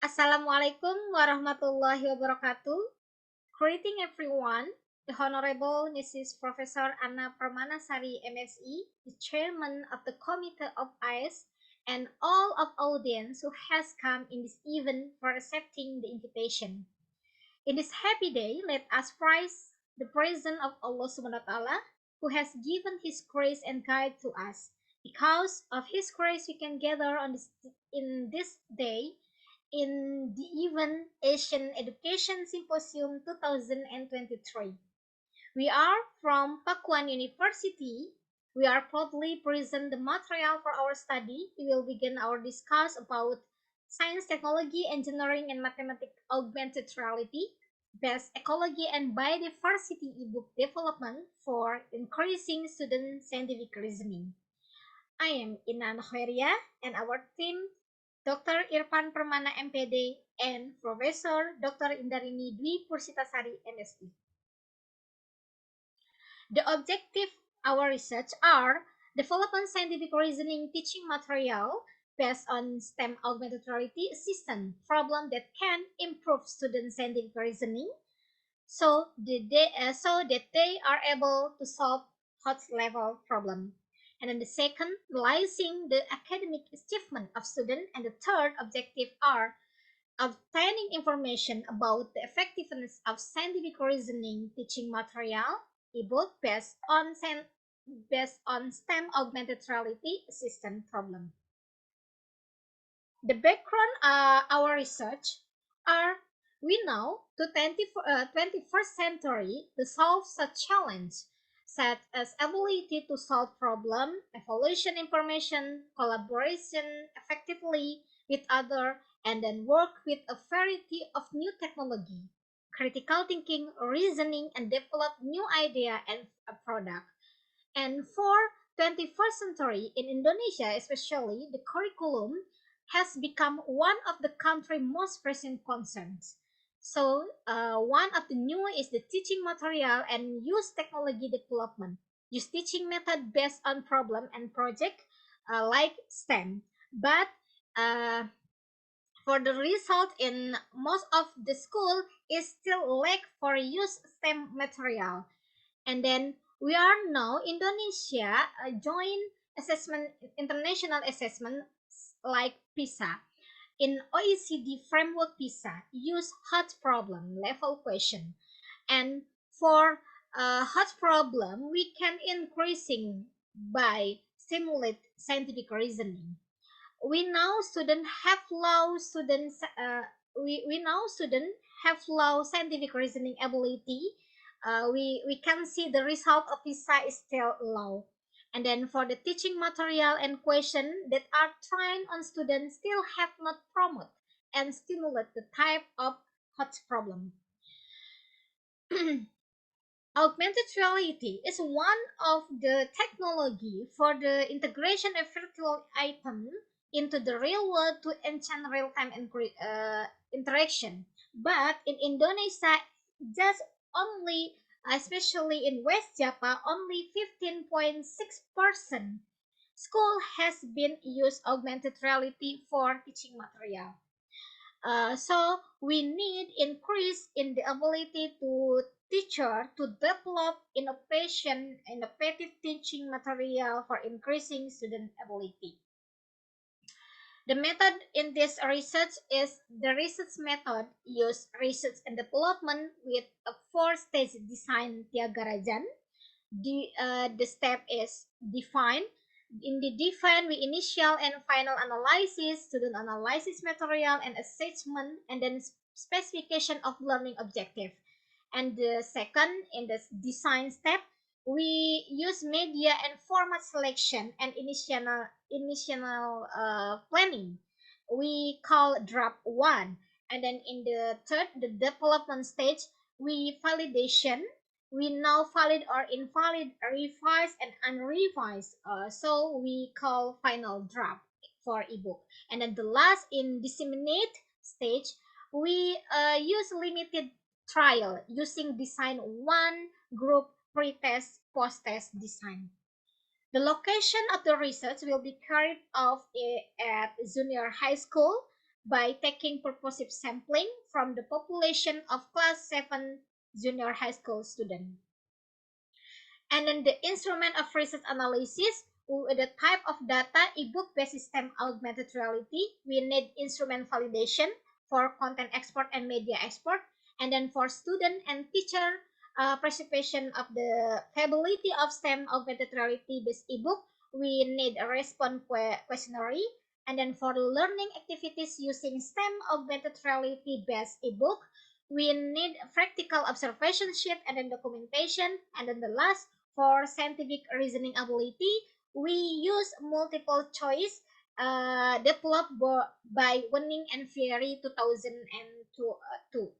Assalamualaikum warahmatullahi wabarakatuh. Greeting everyone. The Honorable Mrs. Professor Anna Permanasari, MSE, the Chairman of the Committee of ICE, and all of audience who has come in this event for accepting the invitation. In this happy day, let us praise the presence of Allah Subhanahu wa Taala, who has given His grace and guide to us. Because of His grace, we can gather in this day in the event Asian Education Symposium 2023. We are from Pakuan University. We are proudly present the material for our study. We will begin our discuss about science, technology, engineering, and mathematics augmented reality, best ecology and biodiversity ebook development for increasing student scientific reasoning. I am Inan Khoeriah and our team Dr. Irfan Permana MPD and Professor Dr. Indarini Dwi Pursitasari MSc. The objective of our research are developing scientific reasoning teaching material based on STEM augmented reality assistant problem that can improve student scientific reasoning so that they are able to solve hot level problem. And then the second, realizing the academic achievement of students. And the third objective are obtaining information about the effectiveness of scientific reasoning teaching material, ebook based on STEM augmented reality assistant problem. The background our research are we know to 21st century to solve such challenge such as ability to solve problem, evaluation information, collaboration effectively with other, and then work with a variety of new technology, critical thinking, reasoning, and develop new idea and a product. And for 21st century in Indonesia, especially the curriculum has become one of the country's most pressing concerns. So one of the new is the teaching material and use technology development. Use teaching method based on problem and project like STEM. But uh, for the result in most of the school is still lack for use STEM material. And then we are now Indonesia join assessment international assessment like PISA. In OECD framework PISA use hard problem level question, and for hard problem we can increasing by stimulate scientific reasoning. We now student have low students we now student have low scientific reasoning ability. We can see the result of PISA is still low. And then for the teaching material and question that are trained on students still have not promote and stimulate the type of hot problem. Augmented reality is one of the technology for the integration of virtual item into the real world to enhance real-time interaction. But in Indonesia, just only, especially in West Java, only 15.6% school has been used augmented reality for teaching material. So we need increase in the ability to teacher to develop innovative teaching material for increasing student ability. The method in this research is the research method use research and development with a four-stage design Tiagarajan. The step is define. In the define, we initial and final analysis, student analysis material and assessment, and then specification of learning objective. And the second, in the design step, we use media and format selection and initial planning. We call draft one. And then in the third, the development stage, we validation. We now valid or invalid, revise and unrevised. So we call final draft for ebook. And then the last in disseminate stage, we use limited trial using design one group pre-test post-test design. The location of the research will be carried out at junior high school. by taking purposive sampling from the population of class 7 junior high school students. And then the instrument of research analysis, the type of data, ebook based system, augmented reality. We need instrument validation for content export and media export. And then for student and teacher participation of the capability of STEM augmented reality based ebook, we need a response questionnaire. And then for learning activities using STEM augmented reality based ebook, we need practical observation sheet and then documentation. And then the last, for scientific reasoning ability, we use multiple choice developed by Winning and Fieri 2002.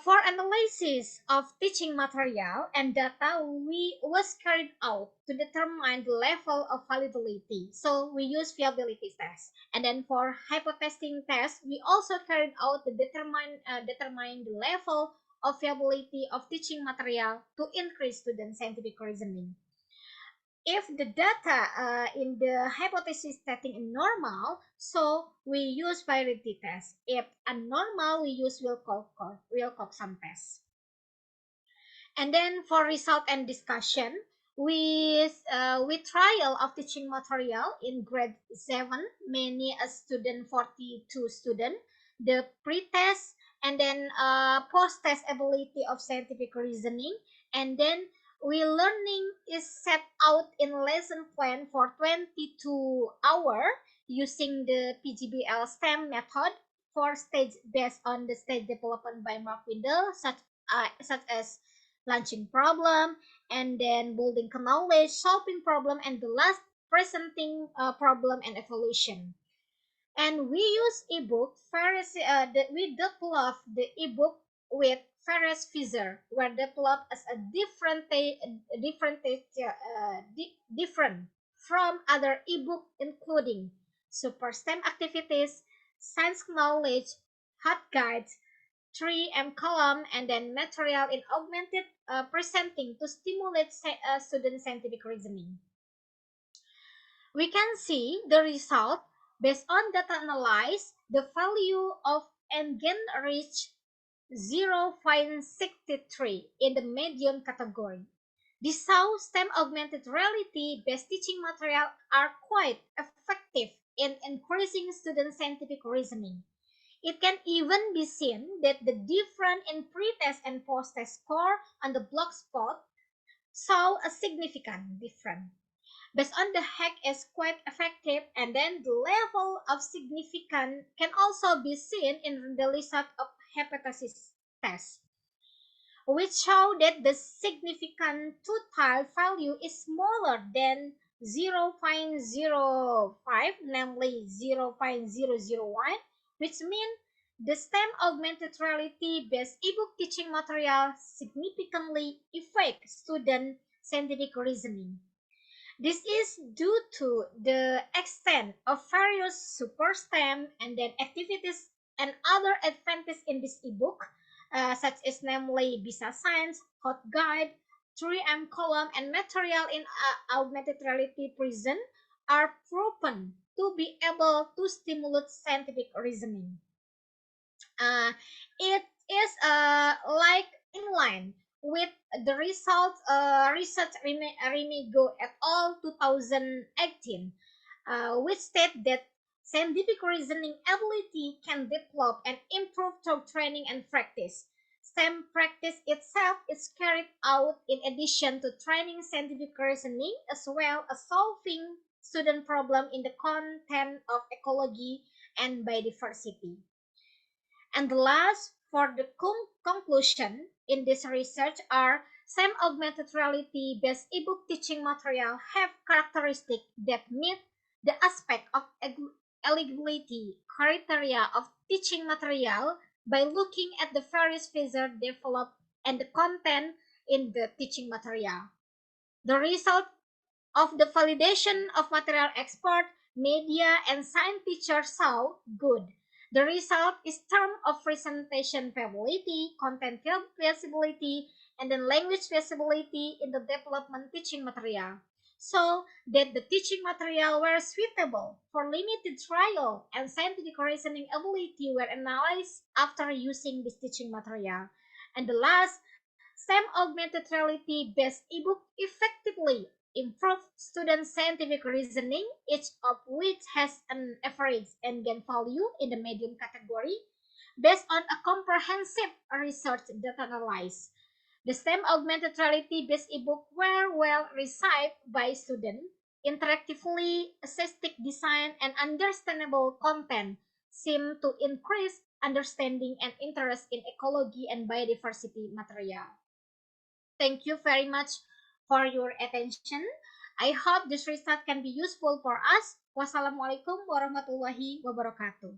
For analysis of teaching material and data, we was carried out to determine the level of validity. So we use viability test, and then for hypotesting test, we also carried out to determine the level of viability of teaching material to increase student scientific reasoning. If the data in the hypothesis setting is normal, so we use viability test. If abnormal, we use Wilcoxon test. And then for result and discussion, with trial of teaching material in grade 7, many a student, 42 student, the pre-test and then post-test ability of scientific reasoning, and then we learning is set out in lesson plan for 22 hour using the PGBL STEM method for stage based on the stage development by Mark Windle, such as launching problem, and then building knowledge, solving problem, and the last presenting problem and evolution. And we use ebook. We develop the ebook with Ferris Fisher, were developed as a different from other ebook, including super STEM activities, science knowledge, hot guides, tree and column, and then material in augmented presenting to stimulate student scientific reasoning. We can see the result based on data analyzed. The value of Engen reached 0.63 in the medium category. This how STEM augmented reality based teaching material are quite effective in increasing student scientific reasoning. It can even be seen that the difference in pre-test and post-test score on the blogspot saw a significant difference. Based on the hack is quite effective, and then the level of significance can also be seen in the result of hepatitis test, which show that the significant total value is smaller than 0.05, namely 0.001, which means the STEM augmented reality based ebook teaching material significantly affect student scientific reasoning. This is due to the extent of various super STEM and then activities and other advantages in this ebook, such as namely Bisa Science, Hot Guide, 3M column, and material in augmented reality present are proven to be able to stimulate scientific reasoning. It is like in line with the results research Remigo et al. 2018, which state that scientific reasoning ability can develop and improve through training and practice. STEM practice itself is carried out in addition to training scientific reasoning as well as solving student problem in the content of ecology and biodiversity. And the last, for the conclusion in this research are STEM augmented reality based ebook teaching material have characteristics that meet the aspect of eligibility criteria of teaching material by looking at the various features developed and the content in the teaching material. The result of the validation of material export, media, and science teachers saw good. The result is term of presentation feasibility, content feasibility, and then language feasibility in the development teaching material. so that the teaching material were suitable for limited trial and scientific reasoning ability were analyzed after using this teaching material. And the last, STEM augmented reality based ebook effectively improve student scientific reasoning, each of which has an average and gain value in the medium category based on a comprehensive research data analysis. The STEM augmented reality based ebook were well received by students. Interactively assistive design and understandable content seem to increase understanding and interest in ecology and biodiversity material. Thank you very much for your attention. I hope this result can be useful for us. Wassalamualaikum warahmatullahi wabarakatuh.